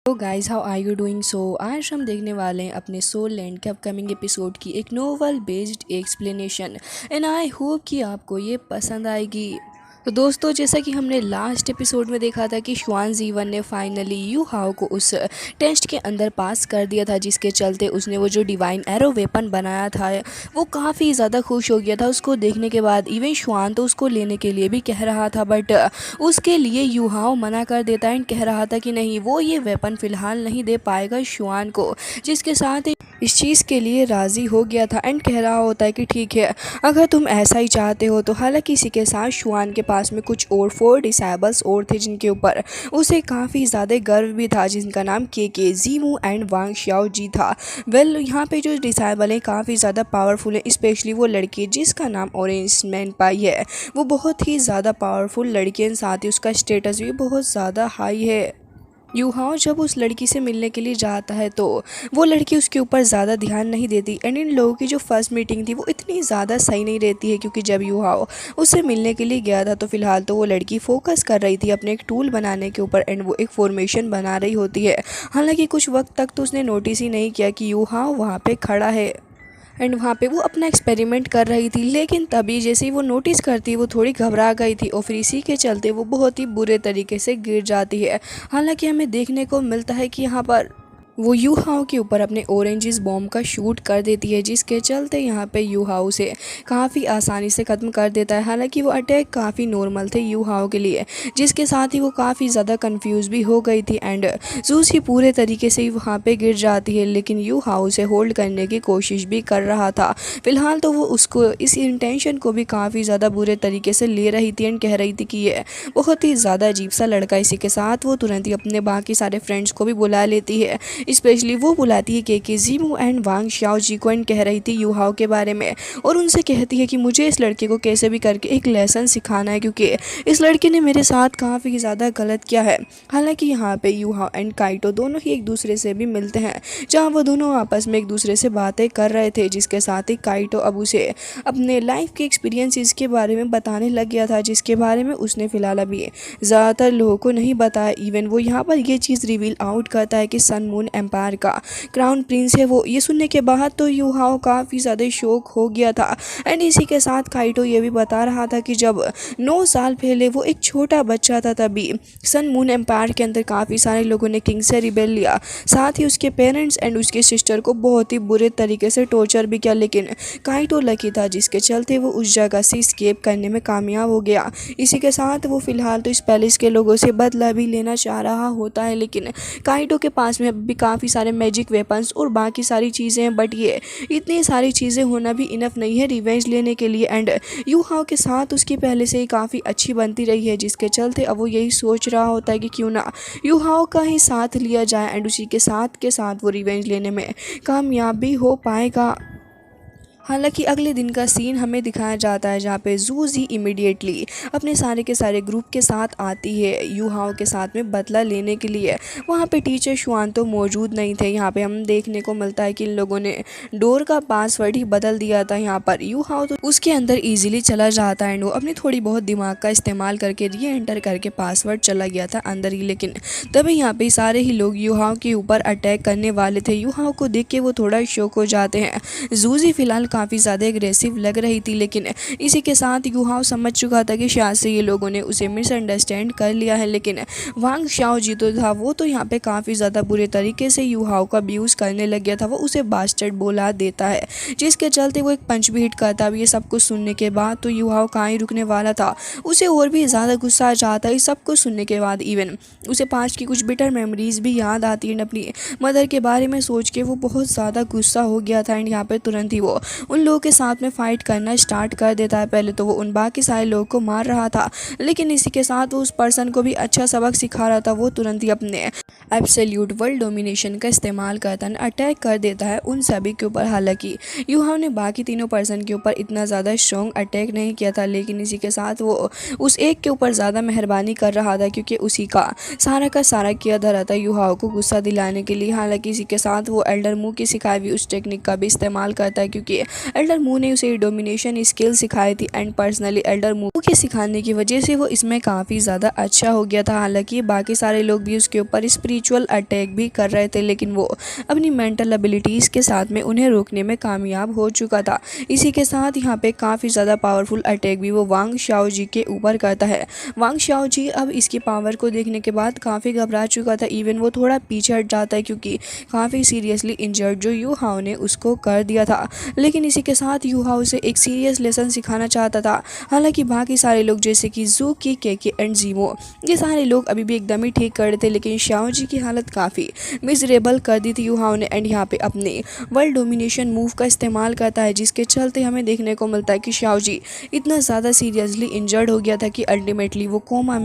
तो guys how are you doing. आज हम देखने वाले हैं अपने सोल लैंड के अपकमिंग एपिसोड की एक novel based explanation and I hope कि आपको ये पसंद आएगी। तो दोस्तों, जैसा कि हमने लास्ट एपिसोड में देखा था कि शुआन जीवन ने फाइनली यू हाओ को उस टेस्ट के अंदर पास कर दिया था, जिसके चलते उसने वो जो डिवाइन एरो वेपन बनाया था वो काफ़ी ज़्यादा खुश हो गया था उसको देखने के बाद। इवन शुआन तो उसको लेने के लिए भी कह रहा था, बट उसके लिए यू हाओ मना कर देता है एंड कह रहा था कि नहीं, वो ये वेपन फ़िलहाल नहीं दे पाएगा शुआन को, जिसके साथ इस चीज़ के लिए राज़ी हो गया था एंड कह रहा होता है कि ठीक है, अगर तुम ऐसा ही चाहते हो तो। हालांकि इसी के साथ शुआन के पास में कुछ और 4 डिसेबल्स और थे जिनके ऊपर उसे काफ़ी ज़्यादा गर्व भी था, जिनका नाम के जीमू एंड वांग शियाओ जी था। यहाँ पे जो डिसेबल है काफ़ी ज़्यादा पावरफुल है, स्पेशली वो लड़की जिसका नाम ऑरेंज मैन पाई है। वो बहुत ही ज़्यादा पावरफुल लड़की है, साथ ही उसका स्टेटस भी बहुत ज़्यादा हाई है। यू हाओ जब उस लड़की से मिलने के लिए जाता है तो वो लड़की उसके ऊपर ज़्यादा ध्यान नहीं देती एंड इन लोगों की जो फर्स्ट मीटिंग थी वो इतनी ज़्यादा सही नहीं रहती है, क्योंकि जब यू हाओ उससे मिलने के लिए गया था तो फिलहाल तो वो लड़की फोकस कर रही थी अपने एक टूल बनाने के ऊपर एंड वो एक फॉर्मेशन बना रही होती है। हालांकि कुछ वक्त तक तो उसने नोटिस ही नहीं किया कि यू हाओ वहाँ पे खड़ा है एंड वहाँ पे वो अपना एक्सपेरिमेंट कर रही थी। लेकिन तभी जैसे ही वो नोटिस करती वो थोड़ी घबरा गई थी और फिर इसी के चलते वो बहुत ही बुरे तरीके से गिर जाती है। हालांकि हमें देखने को मिलता है कि यहाँ पर वो यू हाओ के ऊपर अपने ऑरेंजेस बॉम्ब का शूट कर देती है, जिसके चलते यहाँ पे यू हाओ से काफ़ी आसानी से ख़त्म कर देता है। हालांकि वो अटैक काफ़ी नॉर्मल थे यू हाओ के लिए, जिसके साथ ही वो काफ़ी ज़्यादा कंफ्यूज भी हो गई थी एंड जूसी पूरे तरीके से ही वहाँ पे गिर जाती है। लेकिन यू हाओ से होल्ड करने की कोशिश भी कर रहा था। फिलहाल तो वो उसको इस इंटेंशन को भी काफ़ी ज़्यादा बुरे तरीके से ले रही थी एंड कह रही थी कि ये बहुत ही ज़्यादा अजीब सा लड़का। इसी के साथ वो तुरंत ही अपने बाकी सारे फ्रेंड्स को भी बुला लेती है, स्पेशली वो बुलाती है के जीमू एंड वांग शियाओ जी को एंड कह रही थी यू हाओ के बारे में, और उनसे कहती है कि मुझे इस लड़के को कैसे भी करके एक लेसन सिखाना है, क्योंकि इस लड़के ने मेरे साथ काफ़ी ज़्यादा गलत किया है। हालांकि यहाँ पे यू हाओ एंड काइटो दोनों ही एक दूसरे से भी मिलते हैं, जहाँ वो दोनों आपस में एक दूसरे से बातें कर रहे थे, जिसके साथ ही काइटो अब उसे अपने लाइफ के एक्सपीरियंसेस के बारे में बताने लग गया था, जिसके बारे में उसने फ़िलहाल अभी ज़्यादातर लोगों को नहीं बताया। इवन वो यहाँ पर ये चीज़ रिवील आउट करता है कि सन मून एम्पायर का क्राउन प्रिंस है वो। ये सुनने के बाद तो यू हाओ काफ़ी ज़्यादा शौक हो गया था एंड इसी के साथ काइटो ये भी बता रहा था कि जब 9 साल पहले वो एक छोटा बच्चा था तभी सन मून एम्पायर के अंदर काफ़ी सारे लोगों ने किंग से रिबेल लिया, साथ ही उसके पेरेंट्स एंड उसके सिस्टर को बहुत ही बुरे तरीके से टॉर्चर भी किया। लेकिन काइटो लकी था, जिसके चलते वो उस जगह से स्केप करने में कामयाब हो गया। इसी के साथ वो फिलहाल तो इस पैलेस के लोगों से बदला भी लेना चाह रहा होता है, लेकिन काइटो के पास में भी काफ़ी सारे मैजिक वेपन्स और बाकी सारी चीज़ें हैं, बट ये इतनी सारी चीज़ें होना भी इनफ नहीं है रिवेंज लेने के लिए। एंड यू हाओ के साथ उसकी पहले से ही काफ़ी अच्छी बनती रही है, जिसके चलते अब वो यही सोच रहा होता है कि क्यों ना यू हाओ का ही साथ लिया जाए एंड उसी के साथ वो रिवेंज लेने में कामयाब भी हो पाएगा। हालांकि अगले दिन का सीन हमें दिखाया जाता है, जहाँ पे जूजी इमीडिएटली अपने सारे के सारे ग्रुप के साथ आती है यू हाओ के साथ में बदला लेने के लिए। वहाँ पे टीचर शुआन तो मौजूद नहीं थे। यहाँ पे हम देखने को मिलता है कि इन लोगों ने डोर का पासवर्ड ही बदल दिया था। यहाँ पर यू हाओ तो उसके अंदर ईजिली चला जाता है एंड वो अपनी थोड़ी बहुत दिमाग का इस्तेमाल करके री एंटर करके पासवर्ड चला गया था अंदर ही। लेकिन तभी यहाँ पे सारे ही लोग यू हाओ के ऊपर अटैक करने वाले थे। यू हाओ को देख के वो थोड़ा शॉक हो जाते हैं। जूजी फिलहाल काफ़ी ज़्यादा एग्रेसिव लग रही थी, लेकिन इसी के साथ यू हाओ समझ चुका था कि शायद से ये लोगों ने उसे मिसअंडरस्टैंड कर लिया है। लेकिन वांग शियाओ जी तो था, वो तो यहाँ पे काफ़ी ज़्यादा बुरे तरीके से यू हाओ का अब्यूज़ करने लग गया था। वो उसे बास्टर्ड बोला देता है, जिसके चलते वो एक पंच भी हिट करता है। ये सब कुछ सुनने के बाद तो यू हाओ कहाँ ही रुकने वाला था, उसे और भी ज़्यादा गुस्सा आ जाता है। सब कुछ सुनने के बाद इवन उसे पास्ट की कुछ बिटर मेमोरीज भी याद आती है। अपनी मदर के बारे में सोच के वो बहुत ज़्यादा गुस्सा हो गया था एंड यहाँ पे तुरंत ही वो उन लोगों के साथ में फाइट करना स्टार्ट कर देता है। पहले तो वो उन बाकी सारे लोगों को मार रहा था, लेकिन इसी के साथ वो उस पर्सन को भी अच्छा सबक सिखा रहा था। वो तुरंत ही अपने एब्सोल्यूट वर्ल्ड डोमिनेशन का इस्तेमाल करता है, अटैक कर देता है उन सभी के ऊपर। हालांकि यू हाओ ने बाकी तीनों पर्सन के ऊपर इतना ज़्यादा स्ट्रॉन्ग अटैक नहीं किया था, लेकिन इसी के साथ वो उस एक के ऊपर ज़्यादा मेहरबानी कर रहा था, क्योंकि उसी का सारा किया धरा था यू हाओ को गुस्सा दिलाने के लिए। हालांकि इसी के साथ वो एल्डर मुंह की सिखाई हुई उस टेक्निक का भी इस्तेमाल करता है, क्योंकि एल्डर मू ने उसे डोमिनेशन स्किल सिखाई थी एंड पर्सनली एल्डर मू के सिखाने की वजह से वो इसमें काफ़ी ज़्यादा अच्छा हो गया था। हालांकि बाकी सारे लोग भी उसके ऊपर स्पिरिचुअल अटैक भी कर रहे थे, लेकिन वो अपनी मेंटल एबिलिटीज़ के साथ में उन्हें रोकने में कामयाब हो चुका था। इसी के साथ यहाँ पे काफ़ी ज़्यादा पावरफुल अटैक भी वो वांग शाओ जी के ऊपर करता है। वांग शाओ जी अब इसकी पावर को देखने के बाद काफ़ी घबरा चुका था। इवन वो थोड़ा पीछे हट जाता है क्योंकि काफ़ी सीरियसली इंजर्ड जो यू हाओ ने उसको कर दिया था। लेकिन इसी के साथ यू हाओ से एक सीरियस लेसन सिखाना चाहता था। हालांकि बाकी सारे लोग जैसे कि जू की केके एंड जीमो, ये सारे लोग अभी भी एकदम ही ठीक कर रहे थे, लेकिन शाओ जी की हालत काफ़ी मिजरेबल कर दी थी यू हाओ ने। एंड यहाँ पे अपने वर्ल्ड डोमिनेशन मूव का इस्तेमाल करता है, जिसके चलते हमें देखने को मिलता है कि शाओ जी इतना ज़्यादा सीरियसली इंजर्ड हो गया था कि अल्टीमेटली वो कोमा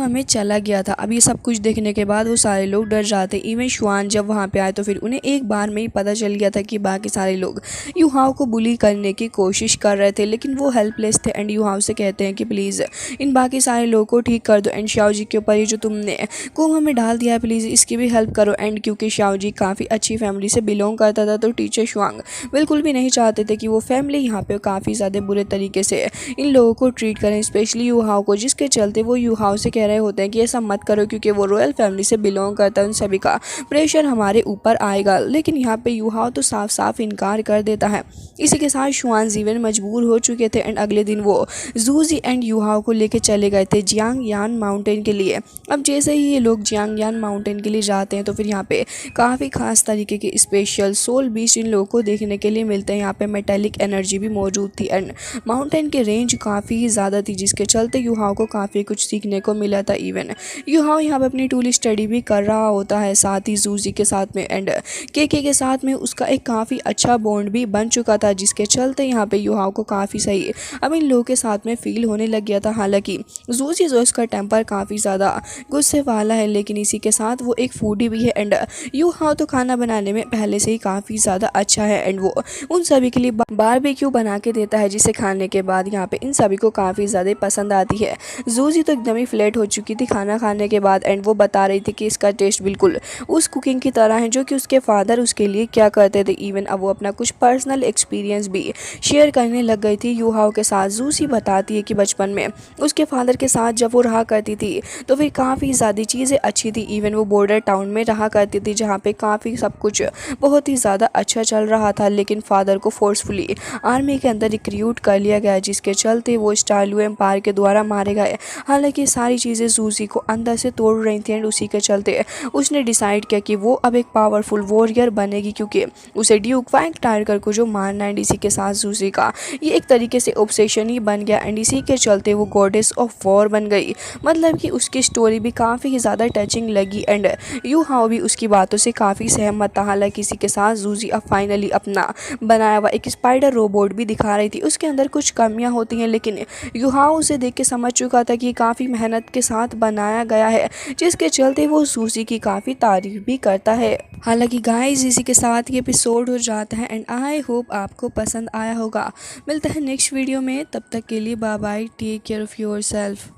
में चला गया था। अब ये सब कुछ देखने के बाद वो सारे लोग डर जाते। इवन शुआन जब वहाँ पे आए तो फिर उन्हें एक बार में ही पता चल गया था कि बाकी सारे लोग यू हाओ को बुली करने की कोशिश कर रहे थे, लेकिन वो हेल्पलेस थे। एंड यू हाओ से कहते हैं कि प्लीज़ इन बाकी सारे लोगों को ठीक कर दो एंड शाओ जी के ऊपर ये जो तुमने कोमा में डाल दिया है प्लीज़ इसकी भी हेल्प करो। एंड क्योंकि शाओ जी काफ़ी अच्छी फैमिली से बिलोंग करता था, तो टीचर शुआंग बिल्कुल भी नहीं चाहते थे कि वो फैमिली यहाँ पे काफ़ी ज़्यादा बुरे तरीके से इन लोगों को ट्रीट करें, स्पेशली यू हाओ को, जिसके चलते वो यू हाओ से कह रहे होते हैं कि ऐसा मत करो क्योंकि वो रॉयल फैमिली से बिलोंग करता है, उन सभी का प्रेशर हमारे ऊपर आएगा। लेकिन यहाँ पे यू हाओ तो साफ साफ इनकार कर देता है। इसी के साथ शुआन जीवन मजबूर हो चुके थे एंड अगले दिन वो जूजी एंड यू हाओ को लेके चले गए थे जियांग यान माउंटेन के लिए। अब जैसे ही ये लोग जियांग यान माउंटेन के लिए जाते हैं तो फिर यहाँ पे काफ़ी खास तरीके के स्पेशल सोल बीच इन लोगों को देखने के लिए मिलते हैं। यहाँ पे मेटेलिक एनर्जी भी मौजूद थी एंड माउंटेन की रेंज काफ़ी ज़्यादा थी, जिसके चलते यू हाओ को काफ़ी कुछ सीखने को मिला था। इवन यू हाओ यहाँ पे अपनी टूल स्टडी भी कर रहा होता है साथ ही जूजी के साथ में, एंड के साथ में उसका एक काफ़ी अच्छा बॉन्ड भी बन चुका था, जिसके चलते यहाँ पे यू हाओ को काफ़ी सही अब इन लोगों के साथ में फील होने लग गया था। हालांकि जूजी जो उसका टेम्पर काफ़ी ज़्यादा गुस्से वाला है, लेकिन इसी के साथ वो एक फूडी भी है एंड यू हाओ तो खाना बनाने में पहले से ही काफ़ी ज़्यादा अच्छा है एंड वो उन सभी के लिए बारबेक्यू बना के देता है, जिसे खाने के बाद यहाँ पे इन सभी को काफ़ी ज़्यादा पसंद आती है। जूजी तो एकदम ही फ्लैट हो चुकी थी खाना खाने के बाद एंड वो बता रही थी कि इसका टेस्ट बिल्कुल उस कुकिंग की तरह है जो कि उसके फादर उसके लिए क्या करते थे। इवन अब वो अपना कुछ पर्सनल एक्सपीरियंस भी शेयर करने लग गई थी यू हाओ के साथ। जूसी बताती है कि बचपन में उसके फादर के साथ जब वो रहा करती थी तो फिर काफ़ी ज़्यादा चीज़ें अच्छी थी। इवन वो बॉर्डर टाउन में रहा करती थी जहाँ पे काफ़ी सब कुछ बहुत ही ज़्यादा अच्छा चल रहा था, लेकिन फादर को फोर्सफुली आर्मी के अंदर रिक्रूट कर लिया गया, जिसके चलते वो स्टारलू एम्पायर के द्वारा मारे गए। हालांकि सारी चीज़ें जूसी को अंदर से तोड़ रही थी एंड उसी के चलते उसने डिसाइड किया कि वो अब एक पावरफुल वॉरियर बनेगी, क्योंकि उसे ड्यूक वैंग टाइगर को जो मारना है। इसी के साथ जूसी का ये एक तरीके से ऑब्सेशन ही बन गया एंड इसी के चलते वो गॉडेस ऑफ वॉर बन गई। मतलब कि उसकी स्टोरी भी काफ़ी ज़्यादा टचिंग लगी एंड यू हाओ भी उसकी बातों से काफ़ी सहमत था। हालांकि इसी के साथ जूजी अब फाइनली अपना बनाया हुआ एक स्पाइडर रोबोट भी दिखा रही थी। उसके अंदर कुछ कमियां होती हैं, लेकिन यू हाओ उसे देख के समझ चुका था कि काफ़ी मेहनत के साथ बनाया गया है, जिसके चलते वो जूजी की काफ़ी तारीफ भी करता है। हालांकि गाइस इसी के साथ ये एपिसोड हो जाता है एंड आई होप आपको पसंद आया होगा। मिलता है नेक्स्ट वीडियो में, तब तक के लिए bye bye, take care of yourself.